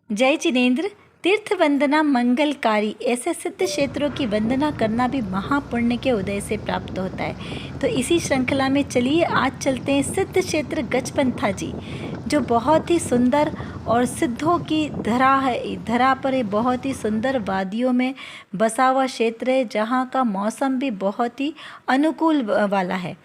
जय जिनेन्द्र। तीर्थ वंदना मंगलकारी, ऐसे सिद्ध क्षेत्रों की वंदना करना भी महापुण्य के उदय से प्राप्त होता है। तो इसी श्रृंखला में चलिए आज चलते हैं सिद्ध क्षेत्र गजपंथा जी, जो बहुत ही सुंदर और सिद्धों की धरा पर एक बहुत ही सुंदर वादियों में बसा हुआ क्षेत्र है, जहाँ का मौसम भी बहुत ही अनुकूल वाला है।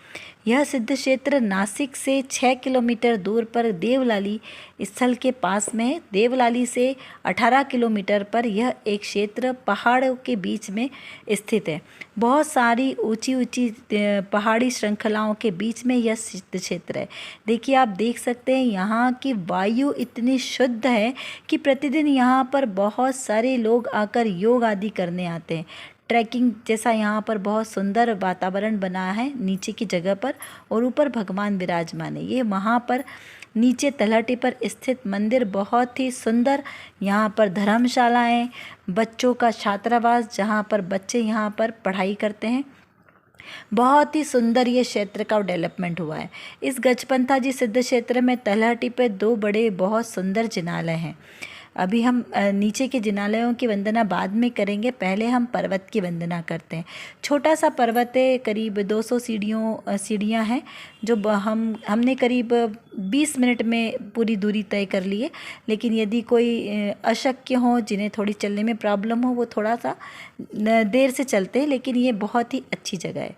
यह सिद्ध क्षेत्र नासिक से 6 किलोमीटर दूर पर देवलाली स्थल के पास में है। देवलाली से 18 किलोमीटर पर यह एक क्षेत्र पहाड़ों के बीच में स्थित है। बहुत सारी ऊंची ऊंची पहाड़ी श्रृंखलाओं के बीच में यह सिद्ध क्षेत्र है। देखिए, आप देख सकते हैं यहाँ की वायु इतनी शुद्ध है कि प्रतिदिन यहाँ पर बहुत सारे लोग आकर योग आदि करने आते हैं। ट्रैकिंग जैसा यहाँ पर बहुत सुंदर वातावरण बना है नीचे की जगह पर, और ऊपर भगवान विराजमान है। ये वहाँ पर नीचे तलहटी पर स्थित मंदिर बहुत ही सुंदर। यहाँ पर धर्मशालाएँ, बच्चों का छात्रावास, जहाँ पर बच्चे यहाँ पर पढ़ाई करते हैं। बहुत ही सुंदर ये क्षेत्र का डेवलपमेंट हुआ है। इस गजपंथा जी सिद्ध क्षेत्र में तलहटी पर 2 बड़े बहुत सुंदर जिनालय हैं। अभी हम नीचे के जिनालयों की वंदना बाद में करेंगे, पहले हम पर्वत की वंदना करते हैं। छोटा सा पर्वत है, करीब 200 सीढ़ियाँ हैं, जो हमने करीब 20 मिनट में पूरी दूरी तय कर ली है। लेकिन यदि कोई अशक्य हो, जिन्हें थोड़ी चलने में प्रॉब्लम हो, वो थोड़ा सा देर से चलते हैं, लेकिन ये बहुत ही अच्छी जगह है।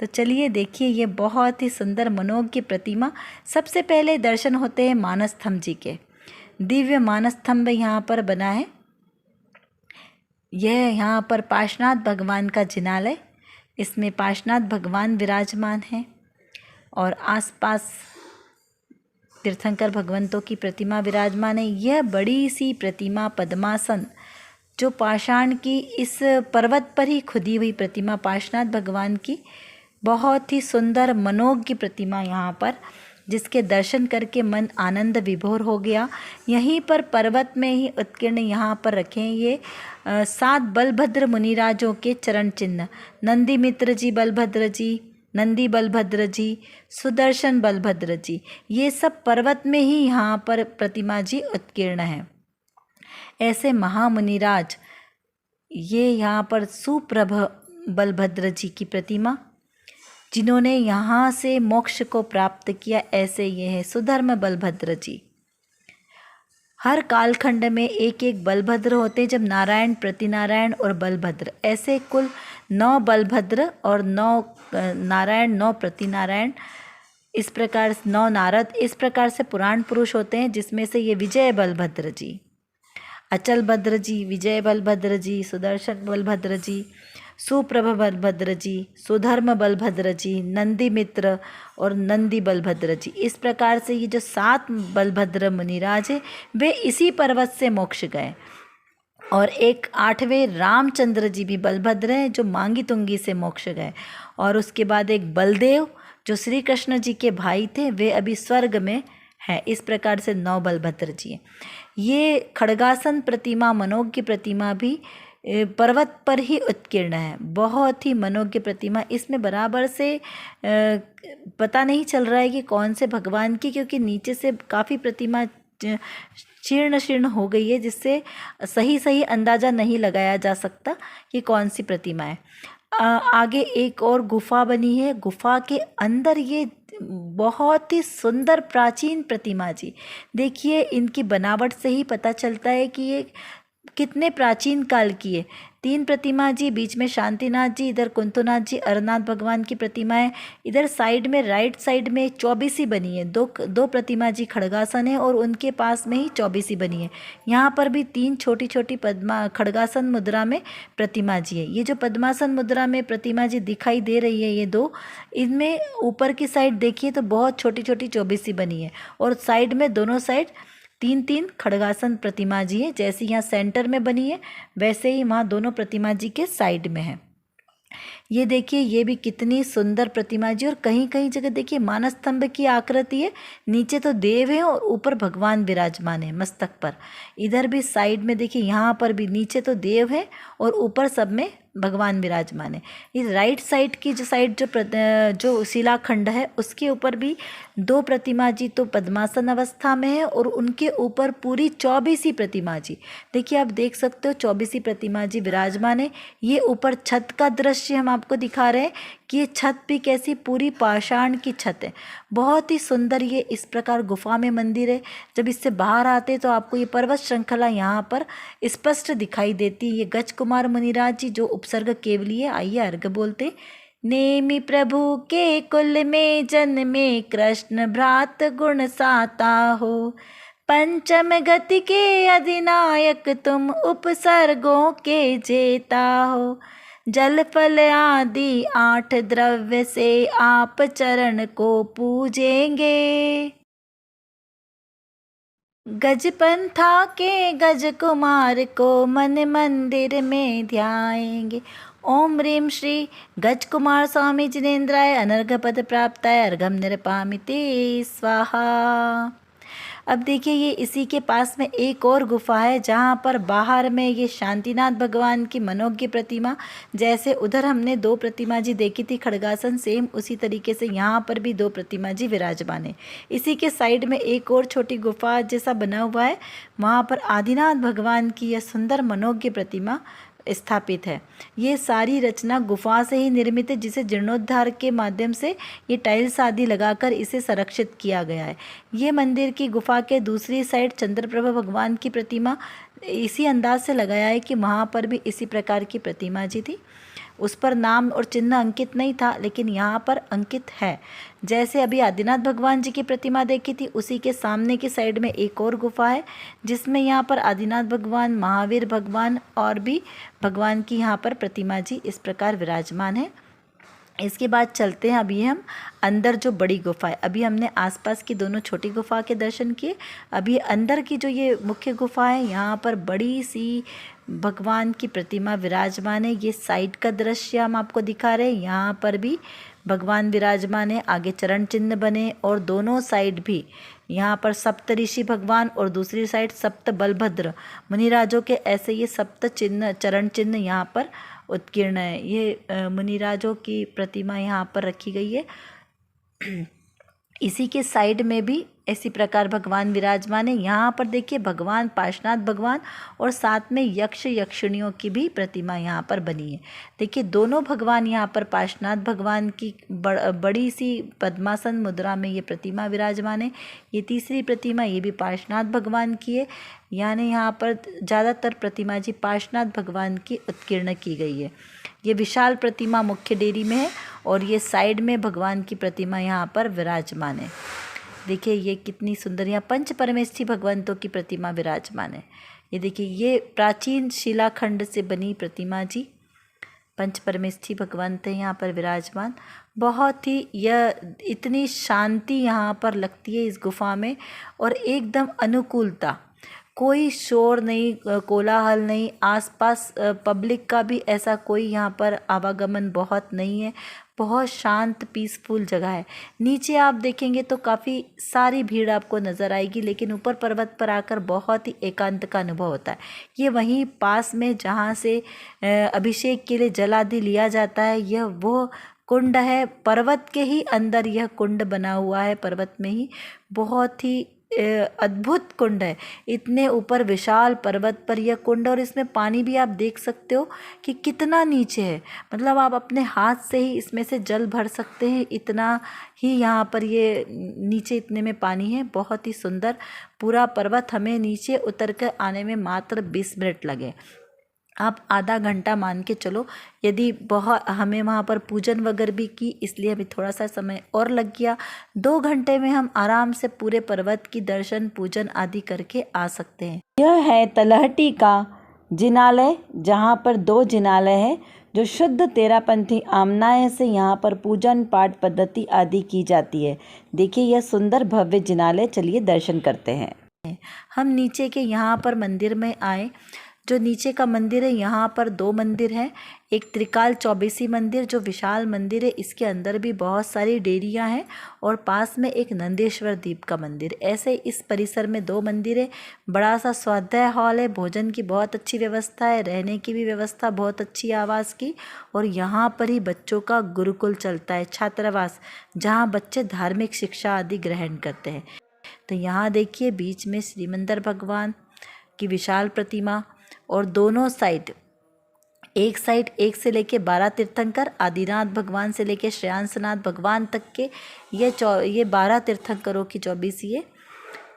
तो चलिए देखिए, ये बहुत ही सुंदर मनोज्ञ की प्रतिमा। सबसे पहले दर्शन होते हैं मानसस्तंभ जी के। दिव्य मानसस्तंभ यहाँ पर बना है। यह यहाँ पर पार्श्वनाथ भगवान का जिनालय, इसमें पार्श्वनाथ भगवान विराजमान हैं और आसपास तीर्थंकर भगवंतों की प्रतिमा विराजमान है। यह बड़ी सी प्रतिमा पद्मासन, जो पाषाण की इस पर्वत पर ही खुदी हुई प्रतिमा पार्श्वनाथ भगवान की, बहुत ही सुंदर मनोज्ञ प्रतिमा यहाँ पर, जिसके दर्शन करके मन आनंद विभोर हो गया। यहीं पर पर्वत में ही उत्कीर्ण यहाँ पर रखे हैं ये 7 बलभद्र मुनिराजों के चरण चिन्ह। नंदी मित्र जी बलभद्र जी, नंदी बलभद्र जी, सुदर्शन बलभद्र जी, ये सब पर्वत में ही यहाँ पर प्रतिमा जी उत्कीर्ण हैं। ऐसे महामुनिराज, ये यहाँ पर सुप्रभ बलभद्र जी की प्रतिमा, जिन्होंने यहाँ से मोक्ष को प्राप्त किया, ऐसे ये है सुधर्म बलभद्र जी। हर कालखंड में एक एक बलभद्र होते हैं, जब नारायण, प्रतिनारायण और बलभद्र, ऐसे कुल 9 बलभद्र और 9 नारायण, 9 प्रतिनारायण, इस प्रकार 9 नारद, इस प्रकार से पुराण पुरुष होते हैं, जिसमें से ये विजय बलभद्र जी, अचल भद्र जी, विजय बलभद्र जी, सुदर्शन बलभद्र जी, सुप्रभ बलभद्र जी, सुधर्म बलभद्र जी, नंदी मित्र और नंदी बलभद्र जी, इस प्रकार से ये जो 7 बलभद्र मुनिराज हैं, वे इसी पर्वत से मोक्ष गए। और एक 8वें रामचंद्र जी भी बलभद्र हैं, जो मांगी तुंगी से मोक्ष गए। और उसके बाद एक बलदेव, जो श्री कृष्ण जी के भाई थे, वे अभी स्वर्ग में हैं। इस प्रकार से 9 बलभद्र जी हैं। ये खड़गासन प्रतिमा, मनोज्ञ प्रतिमा भी पर्वत पर ही उत्कीर्ण है। बहुत ही मनोज्ञ प्रतिमा। इसमें बराबर से पता नहीं चल रहा है कि कौन से भगवान की, क्योंकि नीचे से काफ़ी प्रतिमा शीर्ण शीर्ण हो गई है, जिससे सही अंदाज़ा नहीं लगाया जा सकता कि कौन सी प्रतिमा है। आगे एक और गुफा बनी है। गुफा के अंदर ये बहुत ही सुंदर प्राचीन प्रतिमा जी, देखिए, इनकी बनावट से ही पता चलता है कि ये कितने प्राचीन काल की है। 3 प्रतिमा जी, बीच में शांतिनाथ जी, इधर कुंतुनाथ जी, अरनाथ भगवान की प्रतिमा है। इधर साइड में, राइट साइड में 24 बनी है। दो प्रतिमा जी खड़गासन है, और उनके पास में ही 24 बनी है। यहाँ पर भी 3 छोटी छोटी खड़गासन मुद्रा में प्रतिमा जी है। ये जो पद्मासन मुद्रा में प्रतिमा जी दिखाई दे रही है, ये 2, इनमें ऊपर की साइड देखिए तो बहुत छोटी छोटी 24 बनी है, और साइड में दोनों साइड 3 खड़गासन प्रतिमा जी है। जैसे यहाँ सेंटर में बनी है, वैसे ही वहाँ दोनों प्रतिमा जी के साइड में है। ये देखिए, ये भी कितनी सुंदर प्रतिमा जी। और कहीं कहीं जगह देखिए मानसस्तंभ की आकृति है, नीचे तो देव है और ऊपर भगवान विराजमान है मस्तक पर। इधर भी साइड में देखिए, यहाँ पर भी नीचे तो देव है और ऊपर सब में भगवान विराजमान है। इस राइट साइड की जो शिलाखंड है उसके ऊपर भी 2 प्रतिमा जी तो पद्मासन अवस्था में है और उनके ऊपर पूरी 24 प्रतिमा जी, देखिए आप देख सकते हो 24 प्रतिमा जी विराजमान है। ये ऊपर छत का दृश्य हम आपको दिखा रहे हैं कि ये छत भी कैसी पूरी पाषाण की छत है, बहुत ही सुंदर। ये इस प्रकार गुफा में मंदिर है। जब इससे बाहर आते तो आपको ये पर्वत श्रृंखला यहाँ पर स्पष्ट दिखाई देती है। ये गज कुमार मुनिराज जी जो उपसर्ग केवलीय, आइए अर्घ बोलते। नेमि प्रभु के कुल में जन्मे कृष्ण भ्रात गुण साता हो, पंचम गति के अधिनायक तुम उपसर्गों के जेता हो, जल फल आदि 8 द्रव्य से आप चरण को पूजेंगे, गजपंथा के गज कुमार को मन मंदिर में ध्याएंगे। ओम ह्रीं श्री गज कुमार स्वामी जिनेन्द्राय अनर्घ पद प्राप्ताय अर्घम निरपामिते स्वाहा। अब देखिए ये इसी के पास में एक और गुफा है जहाँ पर बाहर में ये शांतिनाथ भगवान की मनोज्ञ प्रतिमा, जैसे उधर हमने 2 प्रतिमा जी देखी थी खड़गासन, सेम उसी तरीके से यहाँ पर भी 2 प्रतिमा जी विराजमान है। इसी के साइड में एक और छोटी गुफा जैसा बना हुआ है, वहाँ पर आदिनाथ भगवान की यह सुंदर मनोज्ञ प्रतिमा स्थापित है। ये सारी रचना गुफा से ही निर्मित है, जिसे जीर्णोद्धार के माध्यम से ये टाइल्स आदि लगाकर इसे संरक्षित किया गया है। ये मंदिर की गुफा के दूसरी साइड चंद्रप्रभा भगवान की प्रतिमा इसी अंदाज से लगाया है कि वहाँ पर भी इसी प्रकार की प्रतिमा जी थी। उस पर नाम और चिन्ह अंकित नहीं था, लेकिन यहाँ पर अंकित है। जैसे अभी आदिनाथ भगवान जी की प्रतिमा देखी थी, उसी के सामने की साइड में एक और गुफा है जिसमें यहाँ पर आदिनाथ भगवान, महावीर भगवान और भी भगवान की यहाँ पर प्रतिमा जी इस प्रकार विराजमान है। इसके बाद चलते हैं अभी हम अंदर जो बड़ी गुफा है। अभी हमने आसपास की दोनों छोटी गुफा के दर्शन किए, अभी अंदर की जो ये मुख्य गुफा है यहाँ पर बड़ी सी भगवान की प्रतिमा विराजमान है। ये साइड का दृश्य हम आपको दिखा रहे हैं। यहाँ पर भी भगवान विराजमान है, आगे चरण चिन्ह बने और दोनों साइड भी यहाँ पर सप्त ऋषि भगवान और दूसरी साइड सप्त बलभद्र मुनिराजों के ऐसे ये सप्त चिन्ह चरण चिन्ह यहाँ पर उत्कीर्ण है। ये मुनिराजों की प्रतिमा यहाँ पर रखी गई है। इसी के साइड में भी इसी प्रकार भगवान विराजमान है। यहाँ पर देखिए भगवान पार्श्वनाथ भगवान और साथ में यक्ष यक्षिणियों की भी प्रतिमा यहाँ पर बनी है। देखिए दोनों भगवान यहाँ पर पार्श्वनाथ भगवान की बड़ी सी पद्मासन मुद्रा में ये प्रतिमा विराजमान है। ये तीसरी प्रतिमा ये भी पार्श्वनाथ भगवान की है, यानी यहाँ पर ज़्यादातर प्रतिमा जी पार्श्वनाथ भगवान की उत्कीर्ण की गई है। ये विशाल प्रतिमा मुख्य डेरी में है और ये साइड में भगवान की प्रतिमा यहाँ पर विराजमान है। देखिए ये कितनी सुंदर, यहाँ पंच परमेष्ठी भगवंतों की प्रतिमा विराजमान है। ये देखिए ये प्राचीन शिलाखंड से बनी प्रतिमा जी पंच परमेष्ठी भगवंत है यहाँ पर विराजमान। बहुत ही यह इतनी शांति यहाँ पर लगती है इस गुफा में और एकदम अनुकूलता, कोई शोर नहीं, कोलाहल नहीं, आसपास पब्लिक का भी ऐसा कोई यहाँ पर आवागमन बहुत नहीं है। बहुत शांत पीसफुल जगह है। नीचे आप देखेंगे तो काफ़ी सारी भीड़ आपको नज़र आएगी, लेकिन ऊपर पर्वत पर आकर बहुत ही एकांत का अनुभव होता है। ये वहीं पास में जहाँ से अभिषेक के लिए जल आदि लिया जाता है, यह वो कुंड है। पर्वत के ही अंदर यह कुंड बना हुआ है, पर्वत में ही। बहुत ही अद्भुत कुंड है, इतने ऊपर विशाल पर्वत पर यह कुंड, और इसमें पानी भी आप देख सकते हो कि कितना नीचे है। मतलब आप अपने हाथ से ही इसमें से जल भर सकते हैं, इतना ही यहाँ पर ये नीचे इतने में पानी है। बहुत ही सुंदर पूरा पर्वत, हमें नीचे उतर कर आने में मात्र 20 मिनट लगे। आप आधा घंटा मान के चलो, यदि बहुत हमें वहाँ पर पूजन वगैरह भी की, इसलिए अभी थोड़ा सा समय और लग गया। 2 घंटे में हम आराम से पूरे पर्वत की दर्शन पूजन आदि करके आ सकते हैं। यह है तलहटी का जिनालय, जहाँ पर 2 जिनालय है जो शुद्ध तेरापंथी आमनाय से यहाँ पर पूजन पाठ पद्धति आदि की जाती है। देखिए यह सुंदर भव्य जिनालय, चलिए दर्शन करते हैं। हम नीचे के यहाँ पर मंदिर में आए। जो नीचे का मंदिर है यहाँ पर 2 मंदिर हैं। एक त्रिकाल चौबीसी मंदिर जो विशाल मंदिर है, इसके अंदर भी बहुत सारी डेरियाँ हैं और पास में एक नंदेश्वर दीप का मंदिर। ऐसे इस परिसर में 2 मंदिर है। बड़ा सा स्वाध्याय हॉल है, भोजन की बहुत अच्छी व्यवस्था है, रहने की भी व्यवस्था बहुत अच्छी आवास की। और यहाँ पर ही बच्चों का गुरुकुल चलता है, छात्रावास, जहाँ बच्चे धार्मिक शिक्षा आदि ग्रहण करते हैं। तो यहाँ देखिए बीच में श्रीमंदिर भगवान की विशाल प्रतिमा और दोनों साइड, एक साइड 1 से लेके 12 तीर्थंकर, आदिनाथ भगवान से लेके श्रेयांसनाथ भगवान तक के ये 12 तीर्थंकरों की 24 है।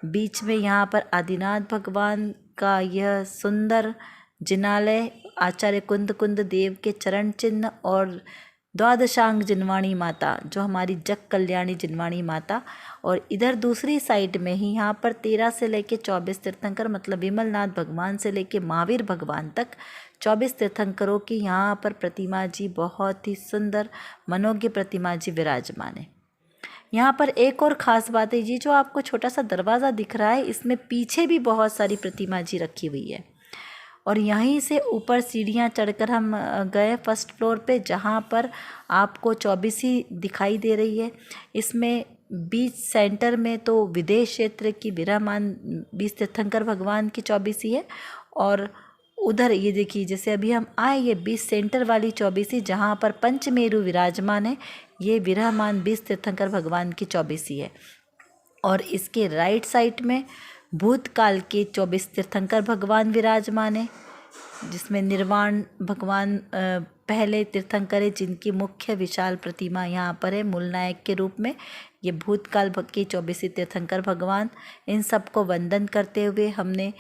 बीच में यहाँ पर आदिनाथ भगवान का यह सुंदर जिनालय, आचार्य कुंद देव के चरण चिन्ह और द्वादशांग जिनवाणी माता जो हमारी जग कल्याणी जिनवाणी माता। और इधर दूसरी साइड में ही यहाँ पर 13 से लेके 24 तीर्थंकर, मतलब विमलनाथ भगवान से लेके महावीर भगवान तक 24 तीर्थंकरों की यहाँ पर प्रतिमा जी, बहुत ही सुंदर मनोज्ञ प्रतिमा जी विराजमान है। यहाँ पर एक और ख़ास बात है जी, जो आपको छोटा सा दरवाज़ा दिख रहा है, इसमें पीछे भी बहुत सारी प्रतिमा जी रखी हुई है। और यहीं से ऊपर सीढ़ियाँ चढ़कर हम गए फर्स्ट फ्लोर पे, जहाँ पर आपको 24 दिखाई दे रही है। इसमें बीच सेंटर में तो विदेश क्षेत्र की विराजमान 20 तीर्थंकर भगवान की 24 है। और उधर ये देखिए, जैसे अभी हम आए, ये 20 सेंटर वाली 24 जहाँ पर पंचमेरु विराजमान है, ये विराजमान 20 तीर्थंकर भगवान की 24 है। और इसके राइट साइड में भूतकाल के 24 तीर्थंकर भगवान विराजमान है, जिसमें निर्वाण भगवान पहले तीर्थंकर है, जिनकी मुख्य विशाल प्रतिमा यहाँ पर है मूलनायक के रूप में। ये भूतकाल के 24 तीर्थंकर भगवान, इन सबको वंदन करते हुए हमने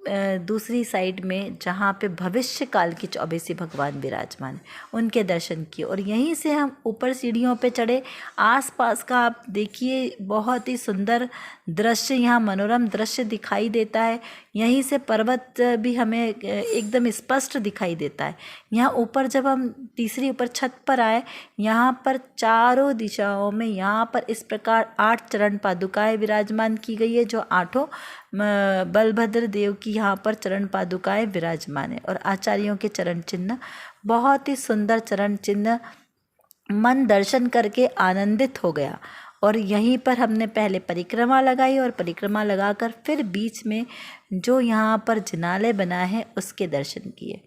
दूसरी साइड में जहाँ पे भविष्य काल की 24 भगवान विराजमान, उनके दर्शन किए। और यहीं से हम ऊपर सीढ़ियों पे चढ़े। आसपास का आप देखिए, बहुत ही सुंदर दृश्य, यहाँ मनोरम दृश्य दिखाई देता है। यहीं से पर्वत भी हमें एकदम स्पष्ट दिखाई देता है। यहाँ ऊपर जब हम तीसरी ऊपर छत पर आए, यहाँ पर चारों दिशाओं में यहाँ पर इस प्रकार 8 चरण पादुकाएं विराजमान की गई है, जो 8 बलभद्र देव की यहाँ पर चरण पादुकाएं विराजमान है। और आचार्यों के चरण चिन्ह, बहुत ही सुंदर चरण चिन्ह, मन दर्शन करके आनंदित हो गया। और यहीं पर हमने पहले परिक्रमा लगाई और परिक्रमा लगाकर फिर बीच में जो यहाँ पर जिनालय बना है उसके दर्शन किए।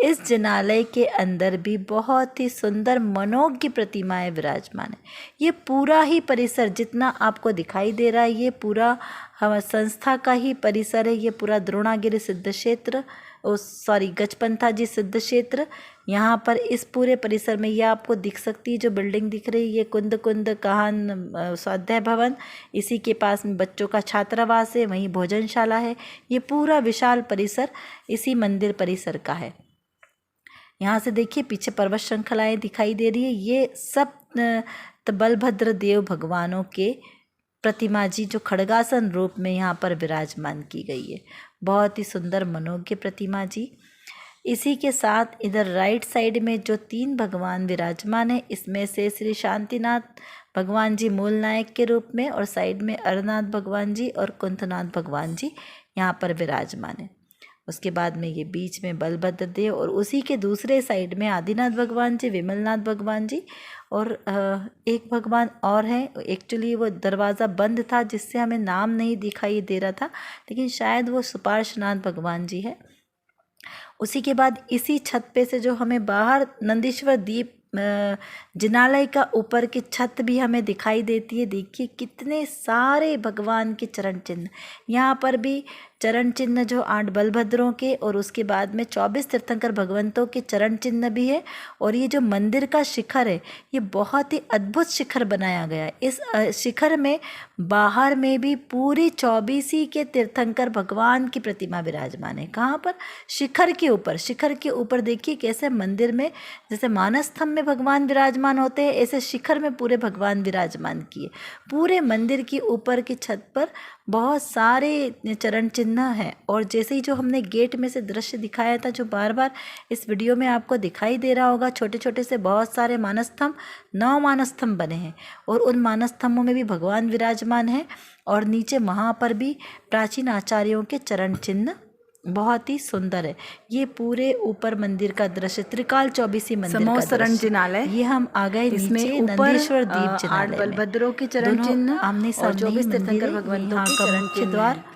इस जिनालय के अंदर भी बहुत ही सुंदर मनोज्ञ प्रतिमाएं विराजमान है। ये पूरा ही परिसर जितना आपको दिखाई दे रहा है, ये पूरा हम संस्था का ही परिसर है। ये पूरा द्रोणागिरी सिद्ध क्षेत्र, गजपंथा जी सिद्ध क्षेत्र, यहाँ पर इस पूरे परिसर में ये आपको दिख सकती है जो बिल्डिंग दिख रही है, ये कुंद काहन स्वाध्याय भवन, इसी के पास में बच्चों का छात्रावास है, वहीं भोजनशाला है। ये पूरा विशाल परिसर इसी मंदिर परिसर का है। यहाँ से देखिए पीछे पर्वत श्रृंखलाएँ दिखाई दे रही है। ये सब बलभद्र देव भगवानों के प्रतिमा जी जो खड़गासन रूप में यहाँ पर विराजमान की गई है। बहुत ही सुंदर मनोज्ञ प्रतिमा जी। इसी के साथ इधर राइट साइड में जो 3 भगवान विराजमान है, इसमें से श्री शांतिनाथ भगवान जी मूल नायक के रूप में, और साइड में अरनाथ भगवान जी और कुंथनाथ भगवान जी यहाँ पर विराजमान है। उसके बाद में ये बीच में बलभद्र देव, और उसी के दूसरे साइड में आदिनाथ भगवान जी, विमलनाथ भगवान जी, और एक भगवान और है। एक्चुअली वो दरवाज़ा बंद था जिससे हमें नाम नहीं दिखाई दे रहा था, लेकिन शायद वो सुपार्श्वनाथ भगवान जी है। उसी के बाद इसी छत पे से जो हमें बाहर नंदीश्वर दीप जिनालय का ऊपर की छत भी हमें दिखाई देती है। देखिए कितने सारे भगवान के चरण चिन्ह, यहाँ पर भी चरण चिन्ह जो 8 बलभद्रों के, और उसके बाद में 24 तीर्थंकर भगवंतों के चरण चिन्ह भी है। और ये जो मंदिर का शिखर है, ये बहुत ही अद्भुत शिखर बनाया गया है। इस शिखर में बाहर में भी पूरी 24 के तीर्थंकर भगवान की प्रतिमा विराजमान है। कहाँ पर? शिखर के ऊपर। शिखर के ऊपर देखिए कैसे मंदिर में जैसे मानस्तंभ में भगवान विराजमान होते हैं, ऐसे शिखर में पूरे भगवान विराजमान किए। पूरे मंदिर की ऊपर की छत पर बहुत सारे चरण चिन्ह हैं। और जैसे ही जो हमने गेट में से दृश्य दिखाया था, जो बार बार इस वीडियो में आपको दिखाई दे रहा होगा, छोटे छोटे से बहुत सारे मानस्तंभ, 9 मानस्तंभ बने हैं, और उन मानस्तंभों में भी भगवान विराजमान हैं। और नीचे वहाँ पर भी प्राचीन आचार्यों के चरण चिन्ह बहुत ही सुंदर है। ये पूरे ऊपर मंदिर का दृश्य, त्रिकाल चौबीसी मंदिर का समोसरण दृश्य। जिनालय। ये हम आ गए नीचे नंदीश्वर दीप जिनालय में। बलभद्रों के चरण दोनों चिन्ह आमने और सामने 24 मंदिर तीर्थंकर है। भगवंतों यहाँ के का चरण मुख्य चिन्ह द्वार, है।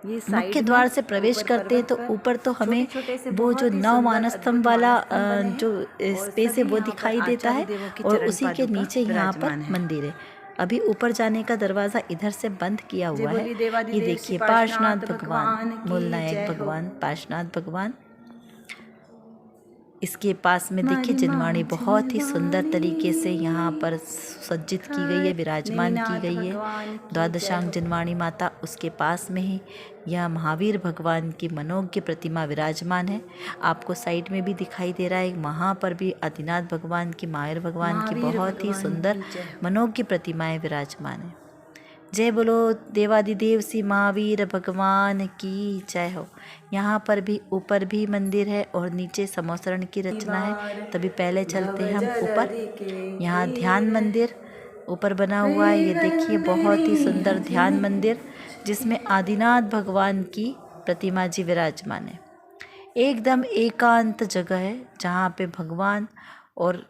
ये मुख्य साइड द्वार में से प्रवेश ऊपर करते हैं तो पर्वत पर ऊपर तो हमें छोटे-छोटे से वो जो बहुत ही नौ सुंदर मानस स्तंभ अद्भुत वाला मानस्तंभ बने हैं जो और स्पेस है सभी वो यहाँ पर दिखाई देता आचार्य है देवों की और चरण उसी के पादुका नीचे यहाँ पर विराजमान है। मंदिर है। अभी ऊपर जाने का दरवाज़ा इधर से बंद किया जय हुआ है। बोली ये देवादिदेव श्री देखिए पार्श्वनाथ पार्श्वनाथ भगवान, भगवान की मूल जय नायक हो। भगवान पार्श्वनाथ भगवान। इसके पास में देखिए मारी जिनवाणी बहुत ही सुंदर जिनवाणी तरीके से यहाँ पर सुसज्जित की गई है, विराजमान की नेमिनाथ गई है। भगवान की जय द्वादशांग हो। जिनवाणी माता, उसके पास में ही यह महावीर भगवान की मनोज्ञ प्रतिमा विराजमान है। आपको साइड में भी दिखाई दे रहा है, वहाँ पर भी आदिनाथ भगवान की, महावीर भगवान की महावीर बहुत ही भगवान सुंदर की जय हो। मनोज्ञ प्रतिमाएं विराजमान है। जय बोलो देवादिदेव श्री महावीर भगवान की जय हो। यहाँ पर भी ऊपर भी मंदिर है और नीचे समोसरण की रचना है। तभी पहले चलते हैं हम ऊपर। यहाँ ध्यान मंदिर ऊपर बना हुआ है। ये देखिए बहुत ही सुंदर ध्यान मंदिर जिसमें आदिनाथ भगवान की प्रतिमा जी विराजमान है। एकदम एकांत जगह है जहाँ पे भगवान और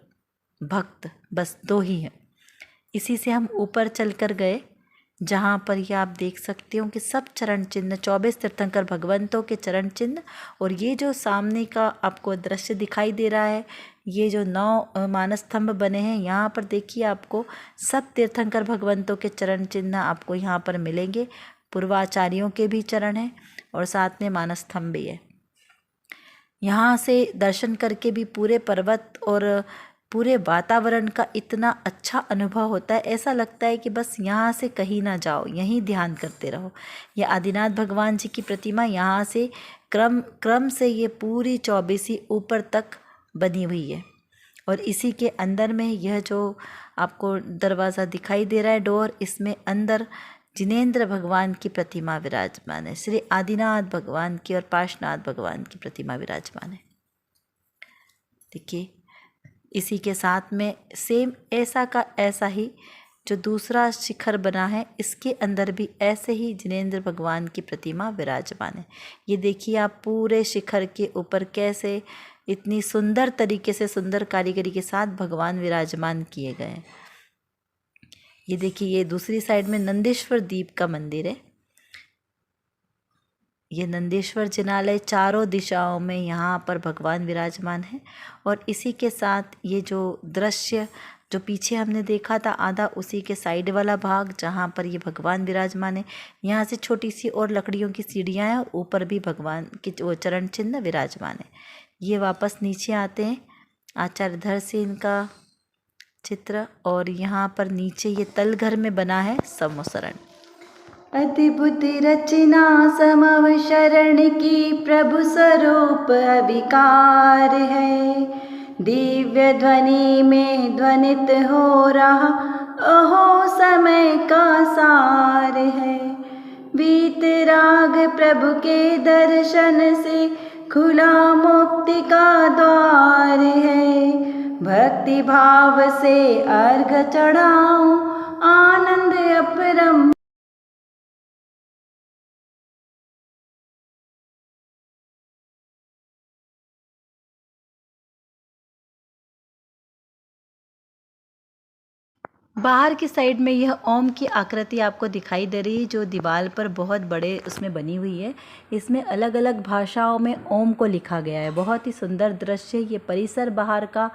भक्त बस दो ही हैं। इसी से हम ऊपर चलकर गए जहाँ पर ये आप देख सकते हो कि सब चरण चिन्ह, 24 तीर्थंकर भगवंतों के चरण चिन्ह। और ये जो सामने का आपको दृश्य दिखाई दे रहा है, ये जो 9 मानस स्तंभ बने हैं, यहाँ पर देखिए आपको सब तीर्थंकर भगवंतों के चरण चिन्ह आपको यहाँ पर मिलेंगे। पूर्वाचार्यों के भी चरण हैं और साथ में मानस स्तंभ भी है। यहाँ से दर्शन करके भी पूरे पर्वत और पूरे वातावरण का इतना अच्छा अनुभव होता है, ऐसा लगता है कि बस यहाँ से कहीं ना जाओ, यहीं ध्यान करते रहो। ये आदिनाथ भगवान जी की प्रतिमा यहाँ से क्रम से ये पूरी चौबीसी ऊपर तक बनी हुई है। और इसी के अंदर में यह जो आपको दरवाज़ा दिखाई दे रहा है, डोर, इसमें अंदर जिनेंद्र भगवान की प्रतिमा विराजमान है। श्री आदिनाथ भगवान की और पार्श्वनाथ भगवान की प्रतिमा विराजमान है। देखिए इसी के साथ में सेम ऐसा का ऐसा ही जो दूसरा शिखर बना है, इसके अंदर भी ऐसे ही जिनेंद्र भगवान की प्रतिमा विराजमान है। ये देखिए आप पूरे शिखर के ऊपर कैसे इतनी सुंदर तरीके से, सुंदर कारीगरी के साथ भगवान विराजमान किए गए हैं। ये देखिए ये दूसरी साइड में नंदीश्वर दीप का मंदिर है। ये नंदीश्वर जिनालय, चारों दिशाओं में यहाँ पर भगवान विराजमान है। और इसी के साथ ये जो दृश्य जो पीछे हमने देखा था आधा, उसी के साइड वाला भाग जहाँ पर ये भगवान विराजमान है, यहाँ से छोटी सी और लकड़ियों की सीढ़ियाँ हैं और ऊपर भी भगवान के वो चरण चिन्ह विराजमान है। ये वापस नीचे आते हैं, आचार्य धर से इनका चित्र। और यहाँ पर नीचे ये तलघर में बना है समोसरण। अद्भुत रचना समव शरण की, प्रभु स्वरूप अविकार है। दिव्य ध्वनि में ध्वनित हो रहा अहो समय का सार है। वीतराग प्रभु के दर्शन से खुला मुक्ति का द्वार है। भक्ति भाव से अर्घ चढ़ाऊं, आनंद अपरम। बाहर की साइड में यह ओम की आकृति आपको दिखाई दे रही है जो दीवार पर बहुत बड़े उसमें बनी हुई है। इसमें अलग अलग भाषाओं में ओम को लिखा गया है। बहुत ही सुंदर दृश्य। ये परिसर बाहर का,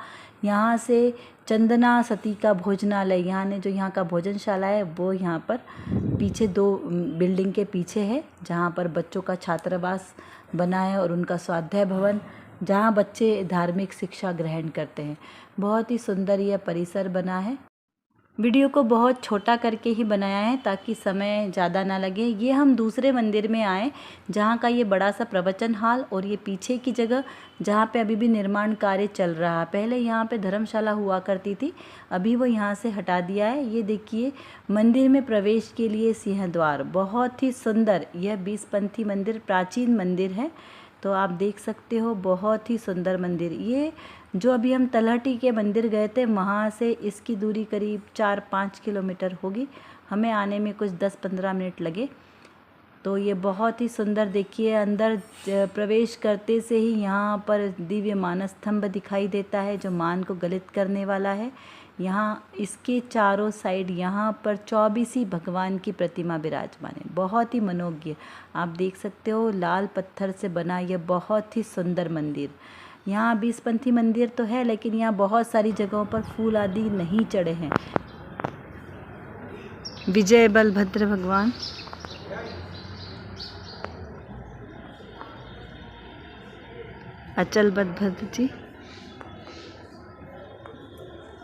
यहाँ से चंदना सती का भोजनालय, यहाँ ने जो यहाँ का भोजनशाला है वो यहाँ पर पीछे 2 बिल्डिंग के पीछे है, जहाँ पर बच्चों का छात्रावास बना है और उनका स्वाध्याय भवन, जहाँ बच्चे धार्मिक शिक्षा ग्रहण करते हैं। बहुत ही सुंदर यह परिसर बना है। वीडियो को बहुत छोटा करके ही बनाया है ताकि समय ज़्यादा ना लगे। ये हम दूसरे मंदिर में आए जहाँ का ये बड़ा सा प्रवचन हॉल और ये पीछे की जगह जहाँ पे अभी भी निर्माण कार्य चल रहा है। पहले यहाँ पे धर्मशाला हुआ करती थी, अभी वो यहाँ से हटा दिया है। ये देखिए मंदिर में प्रवेश के लिए सिंहद्वार, बहुत ही सुंदर। यह 20पंथी मंदिर, प्राचीन मंदिर है, तो आप देख सकते हो बहुत ही सुंदर मंदिर। ये जो अभी हम तलहटी के मंदिर गए थे, वहाँ से इसकी दूरी करीब 4-5 किलोमीटर होगी। हमें आने में कुछ 10-15 मिनट लगे। तो ये बहुत ही सुंदर, देखिए अंदर प्रवेश करते से ही यहाँ पर दिव्य मानस्तंभ दिखाई देता है जो मान को गलित करने वाला है। यहाँ इसके चारों साइड यहाँ पर 24 भगवान की प्रतिमा विराजमान है, बहुत ही मनोज्ञ। आप देख सकते हो लाल पत्थर से बना यह बहुत ही सुंदर मंदिर। यहाँ 20पंथी मंदिर तो है, लेकिन यहाँ बहुत सारी जगहों पर फूल आदि नहीं चढ़े हैं। विजय बलभद्र भगवान, अचल बलभद्र जी,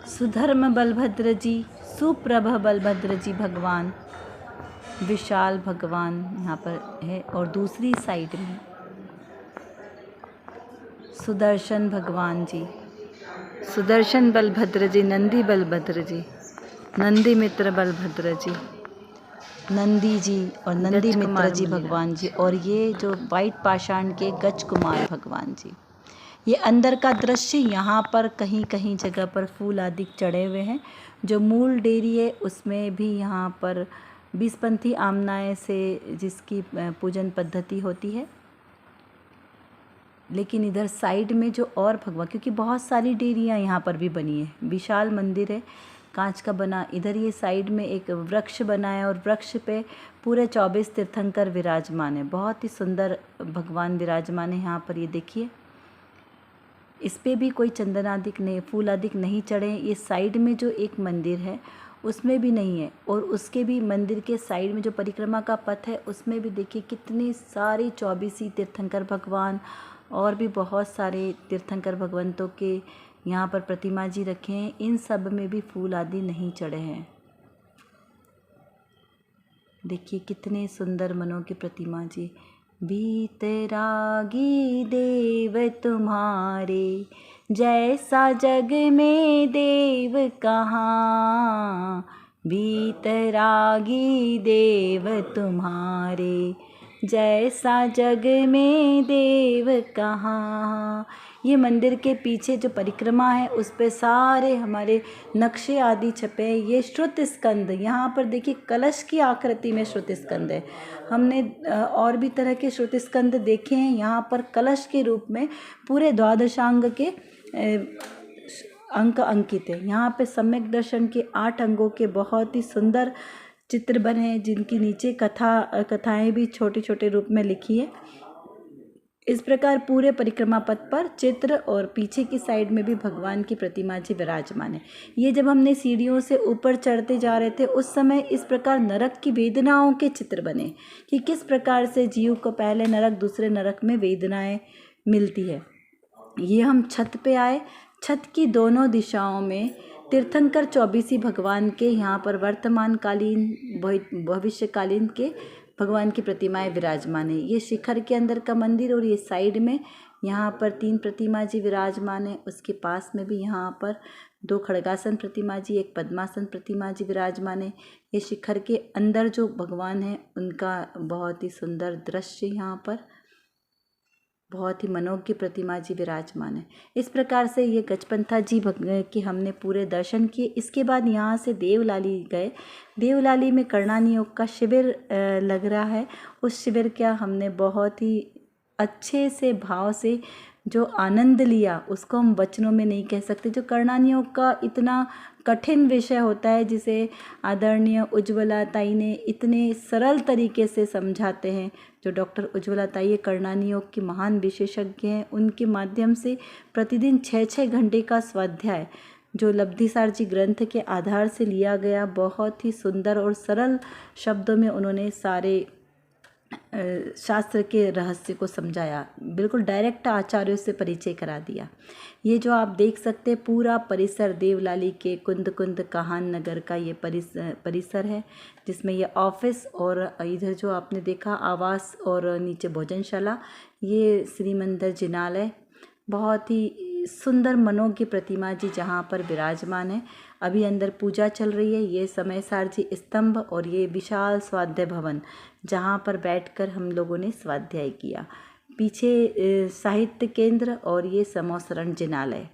सुधर्म बलभद्र जी, सुप्रभ बलभद्र जी भगवान, विशाल भगवान यहाँ पर है। और दूसरी साइड में सुदर्शन भगवान जी, सुदर्शन बलभद्र जी, नंदी बलभद्र जी, नंदी मित्र बलभद्र जी, नंदी जी और नंदी मित्र जी भगवान जी, और ये जो वाइट पाषाण के गज कुमार भगवान जी। ये अंदर का दृश्य, यहाँ पर कहीं कहीं जगह पर फूल आदि चढ़े हुए हैं। जो मूल डेरी है उसमें भी यहाँ पर 20पंथी आमनाएँ से जिसकी पूजन पद्धति होती है। लेकिन इधर साइड में जो और भगवान, क्योंकि बहुत सारी डेरियाँ यहाँ पर भी बनी है, विशाल मंदिर है कांच का बना। इधर ये साइड में एक वृक्ष बना है और वृक्ष पे पूरे 24 तीर्थंकर विराजमान है। बहुत ही सुंदर भगवान विराजमान है यहाँ पर। ये देखिए, इस पे भी कोई चंदन आदि नहीं, फूल आदि नहीं चढ़े। ये साइड में जो एक मंदिर है उसमें भी नहीं है, और उसके भी मंदिर के साइड में जो परिक्रमा का पथ है उसमें भी देखिए कितने सारे 24 तीर्थंकर भगवान और भी बहुत सारे तीर्थंकर भगवंतों के यहाँ पर प्रतिमा जी रखे हैं। इन सब में भी फूल आदि नहीं चढ़े हैं। देखिए कितने सुंदर मनों की प्रतिमा जी। भीतरागी देव तुम्हारे, जैसा जग में देव कहाँ। भीतरागी देव तुम्हारे, जैसा जग में देव कहाँ। ये मंदिर के पीछे जो परिक्रमा है उस पे सारे हमारे नक्शे आदि छपे हैं। ये श्रुत स्कंद, यहाँ पर देखिए कलश की आकृति में श्रुत स्कंद है। हमने और भी तरह के श्रुत स्कंद देखे हैं, यहाँ पर कलश के रूप में पूरे द्वादशांग के अंक अंकित है। यहाँ पे सम्यक दर्शन के 8 अंगों के बहुत ही सुंदर चित्र बने हैं, जिनकी नीचे कथाएं भी छोटे छोटे रूप में लिखी है। इस प्रकार पूरे परिक्रमा पथ पर चित्र और पीछे की साइड में भी भगवान की प्रतिमा जी विराजमान है। ये जब हमने सीढ़ियों से ऊपर चढ़ते जा रहे थे उस समय इस प्रकार नरक की वेदनाओं के चित्र बने कि किस प्रकार से जीव को पहले नरक, दूसरे नरक में वेदनाएं मिलती है। ये हम छत पे आए, छत की दोनों दिशाओं में तीर्थंकर 24 भगवान के यहाँ पर वर्तमान कालीन भविष्यकालीन के भगवान की प्रतिमाएं विराजमान है। ये शिखर के अंदर का मंदिर, और ये साइड में यहाँ पर 3 प्रतिमा जी विराजमान है। उसके पास में भी यहाँ पर 2 खड़गासन प्रतिमा जी, 1 पद्मासन प्रतिमा जी विराजमान है। ये शिखर के अंदर जो भगवान है उनका बहुत ही सुंदर दृश्य, यहाँ पर बहुत ही मनोज्ञ प्रतिमा जी विराजमान है। इस प्रकार से ये गजपंथा जी के हमने पूरे दर्शन किए। इसके बाद यहाँ से देवलाली गए। देवलाली में करणानी योग का शिविर लग रहा है। उस शिविर का हमने बहुत ही अच्छे से भाव से जो आनंद लिया उसको हम वचनों में नहीं कह सकते। जो करणानी योग का इतना कठिन विषय होता है जिसे आदरणीय उज्ज्वला ताई ने इतने सरल तरीके से समझाते हैं। जो डॉक्टर उज्ज्वला ताई करणानी योग की महान विशेषज्ञ हैं, उनके माध्यम से प्रतिदिन 6-6 घंटे का स्वाध्याय जो लब्धिसार जी ग्रंथ के आधार से लिया गया, बहुत ही सुंदर और सरल शब्दों में उन्होंने सारे शास्त्र के रहस्य को समझाया। बिल्कुल डायरेक्ट आचार्यों से परिचय करा दिया। ये जो आप देख सकते हैं पूरा परिसर देवलाली के कुंद कुंद काहन नगर का ये परिसर है, जिसमें ये ऑफिस और इधर जो आपने देखा आवास और नीचे भोजनशाला, ये श्री मंदिर जिनालय, बहुत ही सुंदर मनोज्ञ प्रतिमा जी जहाँ पर विराजमान है। अभी अंदर पूजा चल रही है। ये समयसार जी स्तंभ और ये विशाल स्वाध्याय भवन जहाँ पर बैठकर हम लोगों ने स्वाध्याय किया। पीछे साहित्य केंद्र और ये समोसरण जिनालय।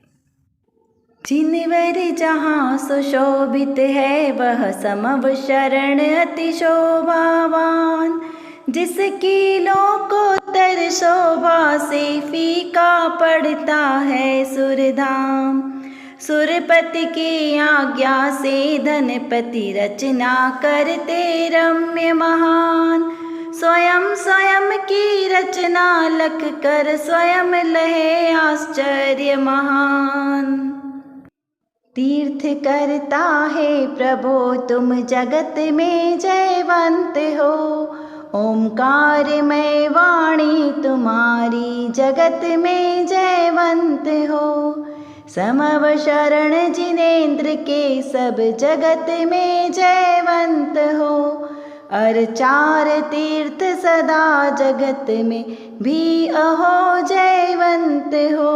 जिनवर जहाँ सुशोभित है वह समव शरण अति शोभावान, जिसकी लोकोत्तर शोभा से फीका पड़ता है सुरधाम। सुरपति की आज्ञा से धनपति रचना करते रम्य महान। स्वयं स्वयं की रचना लख कर स्वयं लहे आश्चर्य महान। तीर्थ करता है प्रभो तुम जगत में जयवंत हो। ओंकारमय वाणी तुम्हारी जगत में जयवंत हो। समव शरण जिनेन्द्र के सब जगत में जयवंत हो। अर चार तीर्थ सदा जगत में भी अहो जयवंत हो।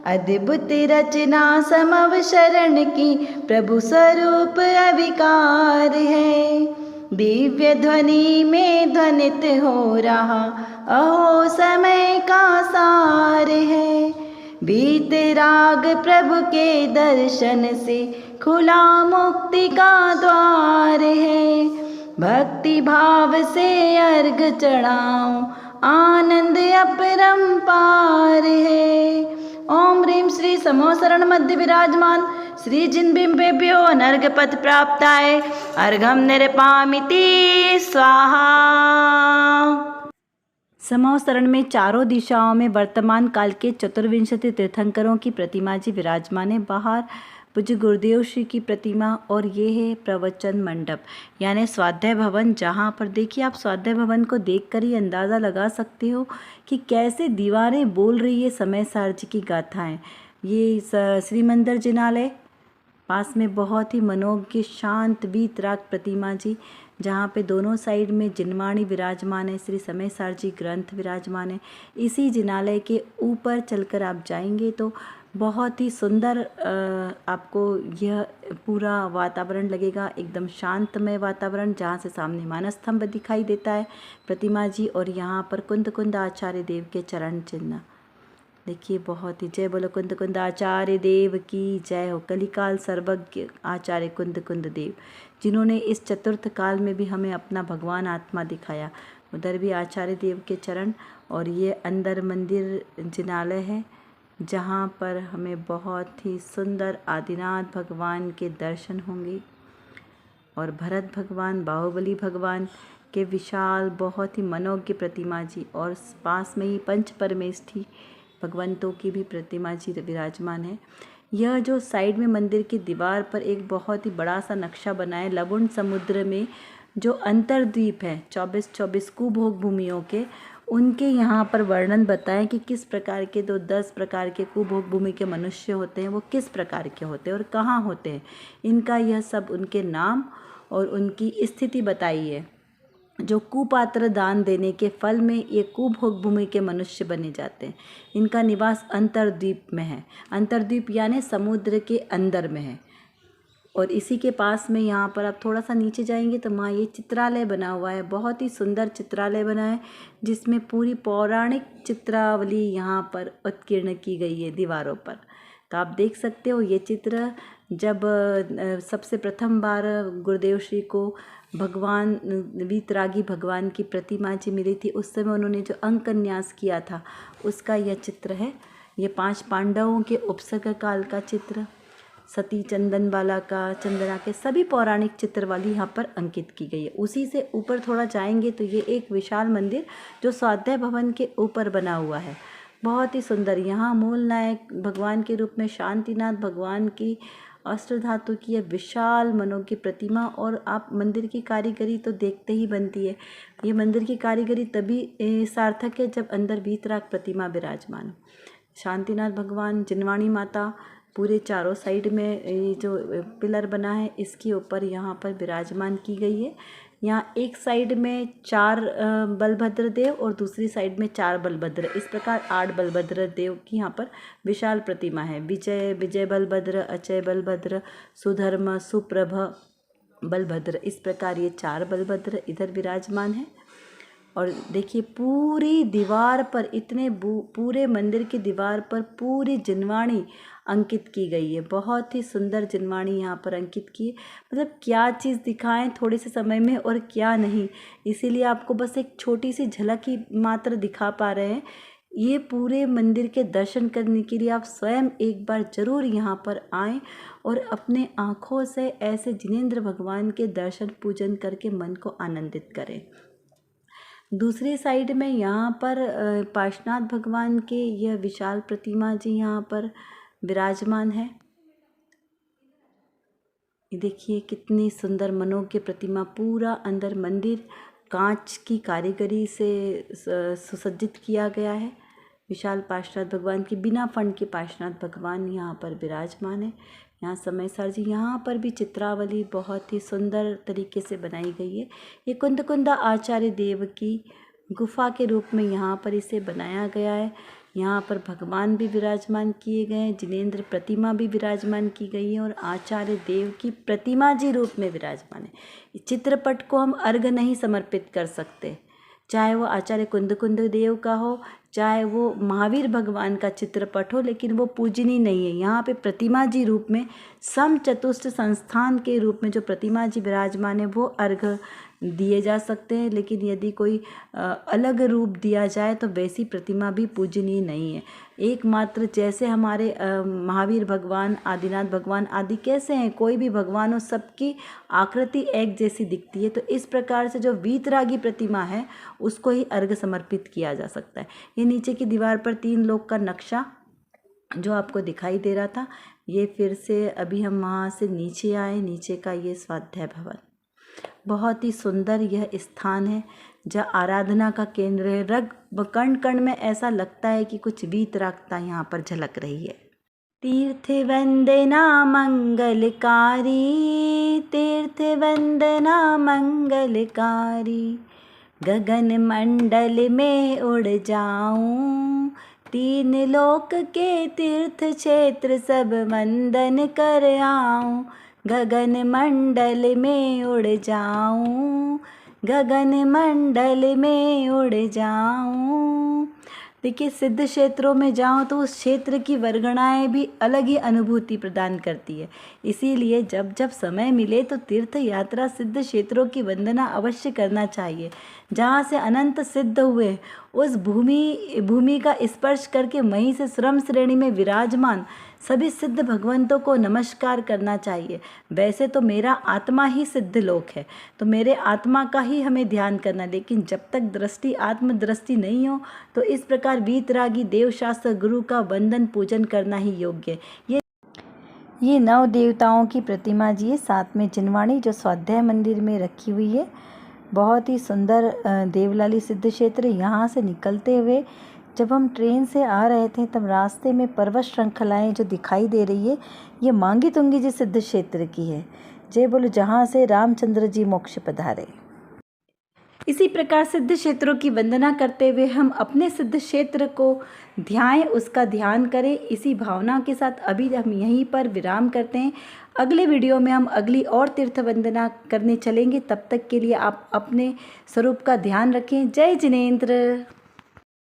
अद्भुत रचना समव शरण की प्रभु स्वरूप अविकार है। दिव्य ध्वनि में ध्वनित हो रहा अहो समय का सार है। बीत राग प्रभु के दर्शन से खुला मुक्ति का द्वार है। भक्ति भाव से अर्घ चढ़ाओ आनंद अपरंपार है। ओम ह्रीं श्री समो शरण मध्य विराजमान श्री जिनबिंबेभ्यो अनर्घ पथ प्राप्ताय अर्घम निरपामिति स्वाहा। समो शरण में चारों दिशाओं में वर्तमान काल के चतुर्विंशति तीर्थंकरों की प्रतिमा जी विराजमान है। बाहर पूज्य गुरुदेव श्री की प्रतिमा और ये है प्रवचन मंडप यानी स्वाध्याय भवन, जहाँ पर देखिए आप स्वाध्याय भवन को देखकर ही अंदाज़ा लगा सकते हो कि कैसे दीवारें बोल रही है समय सार जी की गाथाएं। ये श्री मंदिर जिनालय, पास में बहुत ही मनोज्ञ शांत वीतराग प्रतिमा जी, जहाँ पे दोनों साइड में जिनवाणी विराजमान है, श्री समय सार जी ग्रंथ विराजमान है। इसी जिनालय के ऊपर चलकर आप जाएंगे तो बहुत ही सुंदर आपको यह पूरा वातावरण लगेगा, एकदम शांतमय वातावरण, जहाँ से सामने मानस स्तंभ दिखाई देता है प्रतिमा जी, और यहाँ पर कुंद कुंद आचार्य देव के चरण चिन्ह देखिए। बहुत ही जय बोलो कुंद कुंद आचार्य देव की जय हो। कलिकाल सर्वज्ञ आचार्य कुंद कुंद देव, जिन्होंने इस चतुर्थ काल में भी हमें अपना भगवान आत्मा दिखाया। उधर भी आचार्य देव के चरण, और ये अंदर मंदिर जिनालय है जहाँ पर हमें बहुत ही सुंदर आदिनाथ भगवान के दर्शन होंगे, और भरत भगवान, बाहुबली भगवान के विशाल बहुत ही मनोज्ञ प्रतिमा जी, और पास में ही पंच परमेष्ठी भगवंतों की भी प्रतिमा जी विराजमान है। यह जो साइड में मंदिर की दीवार पर एक बहुत ही बड़ा सा नक्शा बना है लवण समुद्र में जो अंतरद्वीप है 24 कुभोग भूमियों के, उनके यहाँ पर वर्णन बताएं कि किस प्रकार के 10 प्रकार के कुभोग भूमि के मनुष्य होते हैं, वो किस प्रकार के होते हैं और कहाँ होते हैं, इनका यह सब उनके नाम और उनकी स्थिति बताई है। जो कुपात्र दान देने के फल में ये कुभोग भूमि के मनुष्य बने जाते हैं। इनका निवास अंतरद्वीप में है। अंतरद्वीप यानी समुद्र के अंदर में है। और इसी के पास में यहाँ पर आप थोड़ा सा नीचे जाएंगे तो वहाँ ये चित्रालय बना हुआ है, बहुत ही सुंदर चित्रालय बना है, जिसमें पूरी पौराणिक चित्रावली यहाँ पर उत्कीर्ण की गई है दीवारों पर। तो आप देख सकते हो ये चित्र जब सबसे प्रथम बार गुरुदेव श्री को भगवान वीतरागी भगवान की प्रतिमा जी मिली थी, उस समय उन्होंने जो अंकन्यास किया था उसका यह चित्र है। ये 5 पांडवों के उपसर्ग काल का चित्र, सती चंदनबाला का, चंदना के सभी पौराणिक चित्र वाली यहाँ पर अंकित की गई है। उसी से ऊपर थोड़ा जाएंगे तो ये एक विशाल मंदिर जो स्वाध्याय भवन के ऊपर बना हुआ है, बहुत ही सुंदर। यहाँ मूल नायक भगवान के रूप में शांतिनाथ भगवान की अष्टधातु की यह विशाल मनोज्ञ प्रतिमा, और आप मंदिर की कारीगरी तो देखते ही बनती है। ये मंदिर की कारीगरी तभी सार्थक है जब अंदर वीतराग प्रतिमा विराजमान हो। शांतिनाथ भगवान, जिनवाणी माता, पूरे चारों साइड में ये जो पिलर बना है इसके ऊपर यहाँ पर विराजमान की गई है। यहाँ एक साइड में 4 बलभद्र देव और दूसरी साइड में 4 बलभद्र, इस प्रकार 8 बलभद्र देव की यहाँ पर विशाल प्रतिमा है। विजय बलभद्र, अचय बलभद्र, सुधर्म, सुप्रभ बलभद्र, इस प्रकार ये 4 बलभद्र इधर विराजमान है। और देखिए पूरी दीवार पर पूरे मंदिर की दीवार पर पूरी जिनवाणी अंकित की गई है। बहुत ही सुंदर जिनवाणी यहाँ पर अंकित की है। मतलब क्या चीज़ दिखाएं थोड़े से समय में और क्या नहीं, इसीलिए आपको बस एक छोटी सी झलक ही मात्र दिखा पा रहे हैं। ये पूरे मंदिर के दर्शन करने के लिए आप स्वयं एक बार ज़रूर यहाँ पर आएँ और अपने आँखों से ऐसे जिनेंद्र भगवान के दर्शन पूजन करके मन को आनंदित करें। दूसरी साइड में यहाँ पर पार्श्वनाथ भगवान के यह विशाल प्रतिमा जी यहाँ पर विराजमान है। देखिए कितनी सुंदर मनोज्ञ प्रतिमा, पूरा अंदर मंदिर कांच की कारीगरी से सुसज्जित किया गया है। विशाल पार्श्वनाथ भगवान की बिना फंड के पार्श्वनाथ भगवान यहाँ पर विराजमान है। यहाँ समय सर जी यहाँ पर भी चित्रावली बहुत ही सुंदर तरीके से बनाई गई है। ये कुंदकुंदा आचार्य देव की गुफा के रूप में यहाँ पर इसे बनाया गया है। यहाँ पर भगवान भी विराजमान किए गए हैं, जिनेंद्र प्रतिमा भी विराजमान की गई है और आचार्य देव की प्रतिमा जी रूप में विराजमान है। इस चित्रपट को हम अर्घ नहीं समर्पित कर सकते, चाहे वो आचार्य कुंद देव का हो, चाहे वो महावीर भगवान का चित्रपट हो, लेकिन वो पूजनीय नहीं है। यहाँ पे प्रतिमा जी रूप में सम चतुष्ट संस्थान के रूप में जो प्रतिमा जी विराजमान है वो अर्घ दिए जा सकते हैं, लेकिन यदि कोई अलग रूप दिया जाए तो वैसी प्रतिमा भी पूजनीय नहीं है। एकमात्र जैसे हमारे महावीर भगवान, आदिनाथ भगवान आदि कैसे हैं, कोई भी भगवान हो सबकी आकृति एक जैसी दिखती है, तो इस प्रकार से जो वीतरागी प्रतिमा है उसको ही अर्घ समर्पित किया जा सकता है। ये नीचे की दीवार पर 3 लोक का नक्शा जो आपको दिखाई दे रहा था, ये फिर से अभी हम वहाँ से नीचे आए, नीचे का ये स्वाध्याय भवन बहुत ही सुंदर यह स्थान है जहाँ आराधना का केंद्र है। रग कण कण में ऐसा लगता है कि कुछ वीतरागता यहाँ पर झलक रही है। तीर्थ वंदना मंगलकारी, तीर्थ वंदना मंगलकारी, गगन मंडल में उड़ जाऊं, 3 लोक के तीर्थ क्षेत्र सब वंदन कर आऊं, गगन मंडल में उड़ जाऊं, गगन मंडल में उड़ जाऊं। देखिए सिद्ध क्षेत्रों में जाऊं तो उस क्षेत्र की वर्गणाएँ भी अलग ही अनुभूति प्रदान करती है। इसीलिए जब जब समय मिले तो तीर्थ यात्रा सिद्ध क्षेत्रों की वंदना अवश्य करना चाहिए। जहाँ से अनंत सिद्ध हुए उस भूमि का स्पर्श करके वहीं से श्रम श्रेणी में विराजमान सभी सिद्ध भगवंतों को नमस्कार करना चाहिए। वैसे तो मेरा आत्मा ही सिद्ध लोक है, तो मेरे आत्मा का ही हमें ध्यान करना, लेकिन जब तक दृष्टि आत्मदृष्टि नहीं हो तो इस प्रकार वीतरागी देवशास्त्र गुरु का वंदन पूजन करना ही योग्य है। ये 9 देवताओं की प्रतिमा जी है, साथ में जिनवाणी जो स्वाध्याय मंदिर में रखी हुई है। बहुत ही सुंदर देवलाली सिद्ध क्षेत्र। यहाँ से निकलते हुए जब हम ट्रेन से आ रहे थे तब रास्ते में पर्वत श्रृंखलाएँ जो दिखाई दे रही है ये मांगी तुंगी जी सिद्ध क्षेत्र की है। जय बोलो जहाँ से रामचंद्र जी मोक्ष पधारे। इसी प्रकार सिद्ध क्षेत्रों की वंदना करते हुए हम अपने सिद्ध क्षेत्र को ध्याएं, उसका ध्यान करें। इसी भावना के साथ अभी हम यहीं पर विराम करते हैं। अगले वीडियो में हम अगली और तीर्थ वंदना करने चलेंगे। तब तक के लिए आप अपने स्वरूप का ध्यान रखें। जय जिनेंद्र।